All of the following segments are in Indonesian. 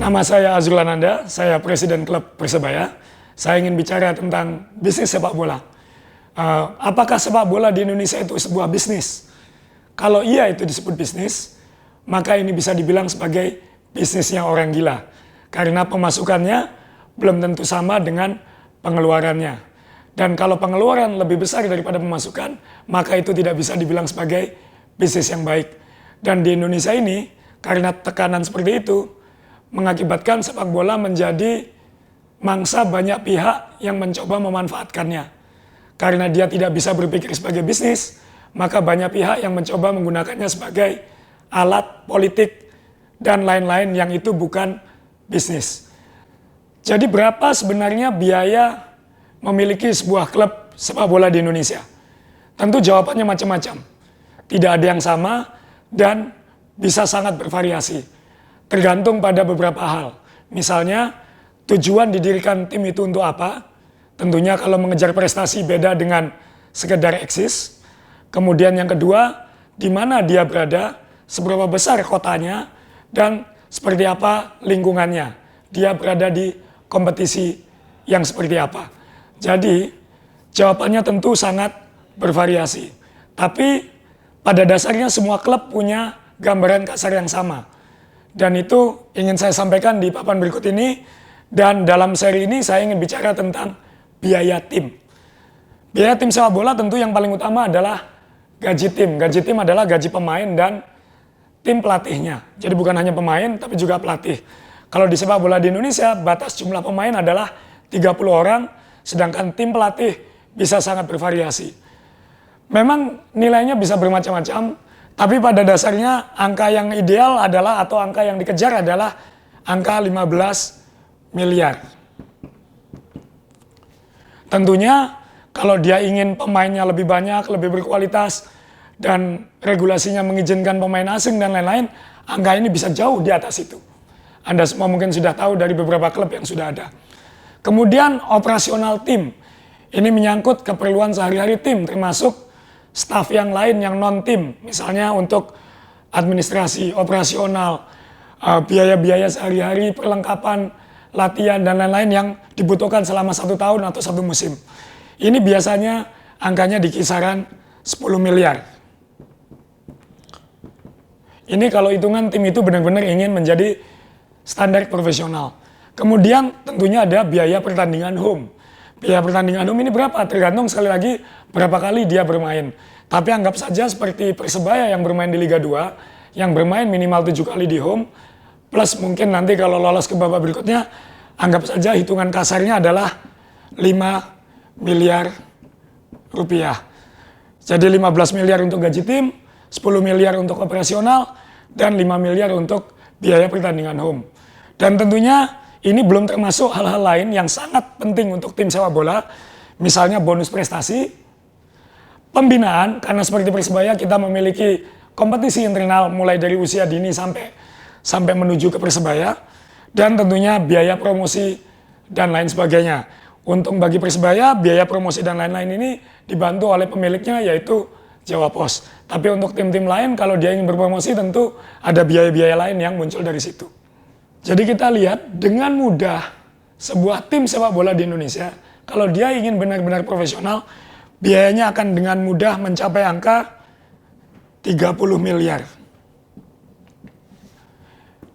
Nama saya Azrul Ananda, saya Presiden Klub Persebaya. Saya ingin bicara tentang bisnis sepak bola. Apakah sepak bola di Indonesia itu sebuah bisnis? Kalau iya itu disebut bisnis, maka ini bisa dibilang sebagai bisnisnya orang gila. Karena pemasukannya belum tentu sama dengan pengeluarannya. Dan kalau pengeluaran lebih besar daripada pemasukan, maka itu tidak bisa dibilang sebagai bisnis yang baik. Dan di Indonesia ini, karena tekanan seperti itu, mengakibatkan sepak bola menjadi mangsa banyak pihak yang mencoba memanfaatkannya. Karena dia tidak bisa berpikir sebagai bisnis, maka banyak pihak yang mencoba menggunakannya sebagai alat politik dan lain-lain yang itu bukan bisnis. Jadi berapa sebenarnya biaya memiliki sebuah klub sepak bola di Indonesia? Tentu jawabannya macam-macam. Tidak ada yang sama dan bisa sangat bervariasi. Tergantung pada beberapa hal. Misalnya, tujuan didirikan tim itu untuk apa? Tentunya kalau mengejar prestasi beda dengan sekedar eksis. Kemudian yang kedua, di mana dia berada, seberapa besar kotanya, dan seperti apa lingkungannya. Dia berada di kompetisi yang seperti apa. Jadi, jawabannya tentu sangat bervariasi. Tapi, pada dasarnya semua klub punya gambaran kasar yang sama. Dan itu ingin saya sampaikan di papan berikut ini. Dan dalam seri ini saya ingin bicara tentang biaya tim. Biaya tim sepak bola tentu yang paling utama adalah gaji tim. Gaji tim adalah gaji pemain dan tim pelatihnya. Jadi bukan hanya pemain tapi juga pelatih. Kalau di sepak bola di Indonesia batas jumlah pemain adalah 30 orang. Sedangkan tim pelatih bisa sangat bervariasi. Memang nilainya bisa bermacam-macam. Tapi pada dasarnya angka yang ideal adalah atau angka yang dikejar adalah angka 15 miliar. Tentunya kalau dia ingin pemainnya lebih banyak, lebih berkualitas, dan regulasinya mengizinkan pemain asing dan lain-lain, angka ini bisa jauh di atas itu. Anda semua mungkin sudah tahu dari beberapa klub yang sudah ada. Kemudian operasional tim. Ini menyangkut keperluan sehari-hari tim, termasuk staf yang lain yang non-tim, misalnya untuk administrasi, operasional, biaya-biaya sehari-hari, perlengkapan, latihan, dan lain-lain yang dibutuhkan selama 1 tahun atau 1 musim. Ini biasanya angkanya di kisaran 10 miliar. Ini kalau hitungan tim itu benar-benar ingin menjadi standar profesional. Kemudian tentunya ada biaya pertandingan home. Biaya pertandingan home ini berapa? Tergantung sekali lagi berapa kali dia bermain. Tapi anggap saja seperti Persebaya yang bermain di Liga 2, yang bermain minimal 7 kali di home, plus mungkin nanti kalau lolos ke babak berikutnya, anggap saja hitungan kasarnya adalah 5 miliar rupiah. Jadi 15 miliar untuk gaji tim, 10 miliar untuk operasional, dan 5 miliar untuk biaya pertandingan home. Dan tentunya ini belum termasuk hal-hal lain yang sangat penting untuk tim sepak bola, misalnya bonus prestasi, pembinaan, karena seperti Persebaya kita memiliki kompetisi internal mulai dari usia dini sampai menuju ke Persebaya, dan tentunya biaya promosi dan lain sebagainya. Untung bagi Persebaya, biaya promosi dan lain-lain ini dibantu oleh pemiliknya yaitu Jawa Pos. Tapi untuk tim-tim lain kalau dia ingin berpromosi tentu ada biaya-biaya lain yang muncul dari situ. Jadi kita lihat dengan mudah sebuah tim sepak bola di Indonesia, kalau dia ingin benar-benar profesional, biayanya akan dengan mudah mencapai angka 30 miliar.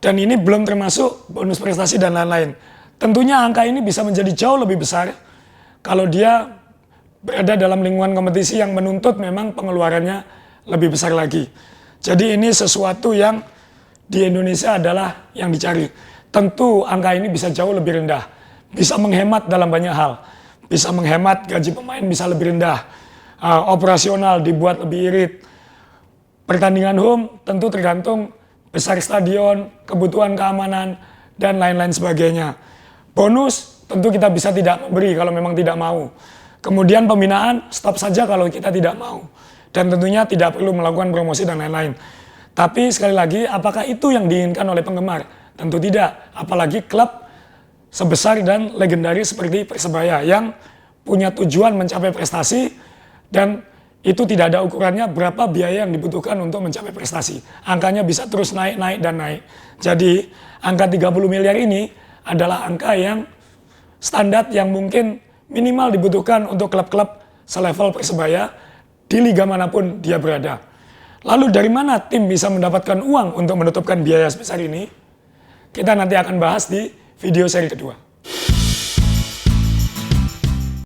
Dan ini belum termasuk bonus prestasi dan lain-lain. Tentunya angka ini bisa menjadi jauh lebih besar kalau dia berada dalam lingkungan kompetisi yang menuntut memang pengeluarannya lebih besar lagi. Jadi ini sesuatu yang di Indonesia adalah yang dicari. Tentu angka ini bisa jauh lebih rendah. Bisa menghemat dalam banyak hal. Bisa menghemat gaji pemain bisa lebih rendah. Operasional dibuat lebih irit. Pertandingan home tentu tergantung besar stadion, kebutuhan keamanan, dan lain-lain sebagainya. Bonus tentu kita bisa tidak memberi kalau memang tidak mau. Kemudian pembinaan stop saja kalau kita tidak mau. Dan tentunya tidak perlu melakukan promosi dan lain-lain. Tapi sekali lagi, apakah itu yang diinginkan oleh penggemar? Tentu tidak. Apalagi klub sebesar dan legendaris seperti Persebaya yang punya tujuan mencapai prestasi dan itu tidak ada ukurannya berapa biaya yang dibutuhkan untuk mencapai prestasi. Angkanya bisa terus naik, naik, dan naik. Jadi angka 30 miliar ini adalah angka yang standar yang mungkin minimal dibutuhkan untuk klub-klub selevel Persebaya di liga manapun dia berada. Lalu dari mana tim bisa mendapatkan uang untuk menutupkan biaya sebesar ini? Kita nanti akan bahas di video seri kedua.